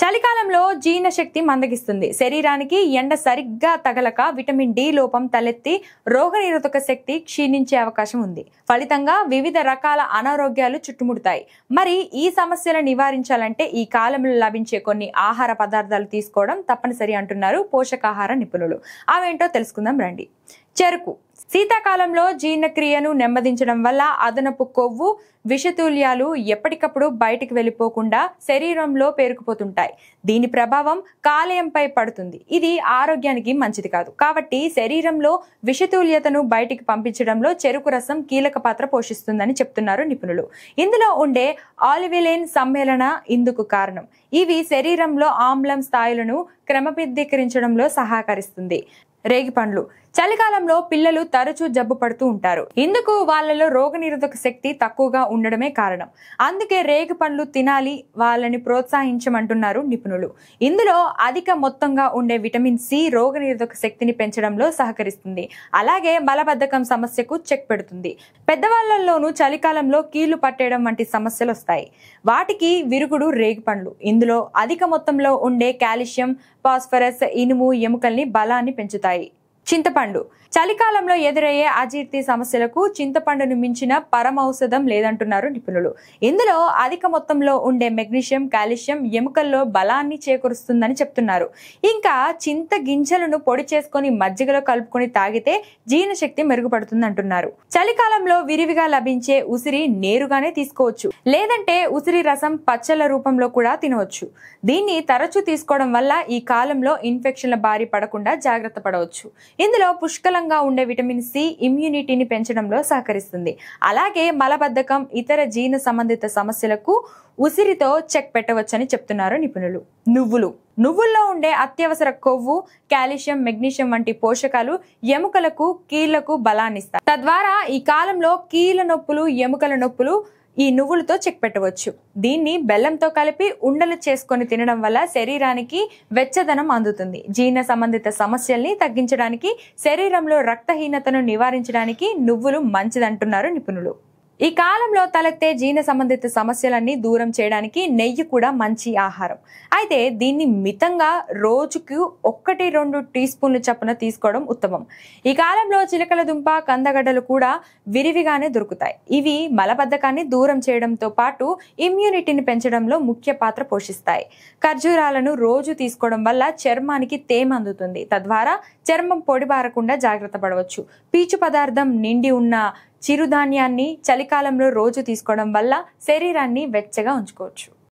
చలికాలంలో జీర్ణశక్తి మందగిస్తుంది. శరీరానికి ఎండ సరిగ్గా తగలక విటమిన్ డి లోపం తలెత్తి రోగనిరోధక శక్తి క్షీణించే అవకాశం ఉంది. ఫలితంగా వివిధ రకాల అనారోగ్యాలు చుట్టుముడతాయి. మరి ఈ సమస్యలను నివారించాలంటే ఈ కాలంలో లభించే కొన్ని ఆహార పదార్థాలు తీసుకోవడం తప్పనిసరి అంటున్నారు పోషకాహార నిపుణులు. అవేంటో తెలుసుకుందాం రండి. చెరుకు శీతాకాలంలో జీర్ణక్రియను నెమ్మదించడం వల్ల అదనపు కొవ్వు, విషతుల్యాలు ఎప్పటికప్పుడు బయటికి వెళ్ళిపోకుండా శరీరంలో పేరుకుపోతుంటాయి. దీని ప్రభావం కాలేయంపై పడుతుంది. ఇది ఆరోగ్యానికి మంచిది కాదు. కాబట్టి శరీరంలో విషతుల్యతను బయటికి పంపించడంలో చెరుకు రసం కీలక పాత్ర పోషిస్తుందని చెప్తున్నారు నిపుణులు. ఇందులో ఉండే ఆలివిలేన్ సమ్మేళన ఇందుకు కారణం. ఇవి శరీరంలో ఆమ్లం స్థాయిలను క్రమబద్ధీకరించడంలో సహకరిస్తుంది. రేగిపండ్లు చలికాలంలో పిల్లలు తరచూ జబ్బు పడుతూ ఉంటారు. ఇందుకు వాళ్ళలో రోగనిరోధక శక్తి తక్కువగా ఉండడమే కారణం. అందుకే రేగిపండ్లు తినాలి, వాళ్ళని ప్రోత్సహించమంటున్నారు నిపుణులు. ఇందులో అధిక మొత్తంగా ఉండే విటమిన్ సి రోగనిరోధక శక్తిని పెంచడంలో సహకరిస్తుంది. అలాగే మలబద్ధకం సమస్యకు చెక్ పెడుతుంది. పెద్దవాళ్లలోనూ చలికాలంలో కీళ్లు పట్టేయడం వంటి సమస్యలు వస్తాయి. వాటికి విరుగుడు రేగిపండ్లు. ఇందులో అధిక మొత్తంలో ఉండే కాల్షియం, ఫాస్ఫరస్, ఇనుము ఎముకల్ని బలాన్ని పెంచుతాయి. చింతపండు చలికాలంలో ఎదురయ్యే అజీర్తి సమస్యలకు చింతపండును మించిన పరమౌషధం లేదంటున్నారు నిపుణులు. ఇందులో అధిక మొత్తంలో ఉండే మెగ్నీషియం, కాల్షియం ఎముకల్లో బలాన్ని చేకూరుస్తుందని చెప్తున్నారు. ఇంకా చింత గింజలను పొడి చేసుకుని మజ్జిగలో కలుపుకొని తాగితే జీర్ణశక్తి మెరుగుపడుతుంది అంటున్నారు. చలికాలంలో విరివిగా లభించే ఉసిరి నేరుగానే తీసుకోవచ్చు, లేదంటే ఉసిరి రసం పచ్చళ్ళ రూపంలో కూడా తినవచ్చు. దీన్ని తరచూ తీసుకోవడం వల్ల ఈ కాలంలో ఇన్ఫెక్షన్ల బారి పడకుండా జాగ్రత్త పడవచ్చు. ఇందులో పుష్కలంగా ఉండే విటమిన్ సి ఇమ్యూనిటీని పెంచడంలో సహకరిస్తుంది. అలాగే మలబద్ధకం, ఇతర జీర్ణ సంబంధిత సమస్యలకు ఉసిరితో చెక్ పెట్టవచ్చని చెప్తున్నారు నిపుణులు. నువ్వుల్లో ఉండే అత్యవసర కొవ్వు, కాల్షియం, మెగ్నీషియం వంటి పోషకాలు ఎముకలకు, కీళ్లకు బలాన్నిస్తాయి. తద్వారా ఈ కాలంలో కీళ్ల నొప్పులు, ఎముకల నొప్పులు ఈ నువ్వులతో చెక్ పెట్టవచ్చు. దీన్ని బెల్లంతో కలిపి ఉండలు చేసుకొని తినడం వల్ల శరీరానికి వెచ్చదనం అందుతుంది. జీర్ణ సంబంధిత సమస్యల్ని తగ్గించడానికి, శరీరంలో రక్తహీనతను నివారించడానికి నువ్వులు మంచిదంటున్నారు నిపుణులు. ఈ కాలంలో తలెత్తే జీర్ణ సంబంధిత సమస్యలన్నీ దూరం చేయడానికి నెయ్యి కూడా మంచి ఆహారం. అయితే దీన్ని మితంగా రోజుకు 1-2 టీ స్పూన్ల చప్పున తీసుకోవడం ఉత్తమం. ఈ కాలంలో చిలకల దుంప, కందగడ్డలు కూడా విరివిగానే దొరుకుతాయి. ఇవి మలబద్ధకాన్ని దూరం చేయడంతో పాటు ఇమ్యూనిటీని పెంచడంలో ముఖ్య పాత్ర పోషిస్తాయి. ఖర్జూరాలను రోజు తీసుకోవడం వల్ల చర్మానికి తేమ అందుతుంది. తద్వారా చర్మం పొడిబారకుండా జాగ్రత్త పడవచ్చు. పీచు పదార్థం నిండి ఉన్న చిరుధాన్యాన్ని చలికాలంలో రోజు తీసుకోవడం వల్ల శరీరాన్ని వెచ్చగా ఉంచుకోవచ్చు.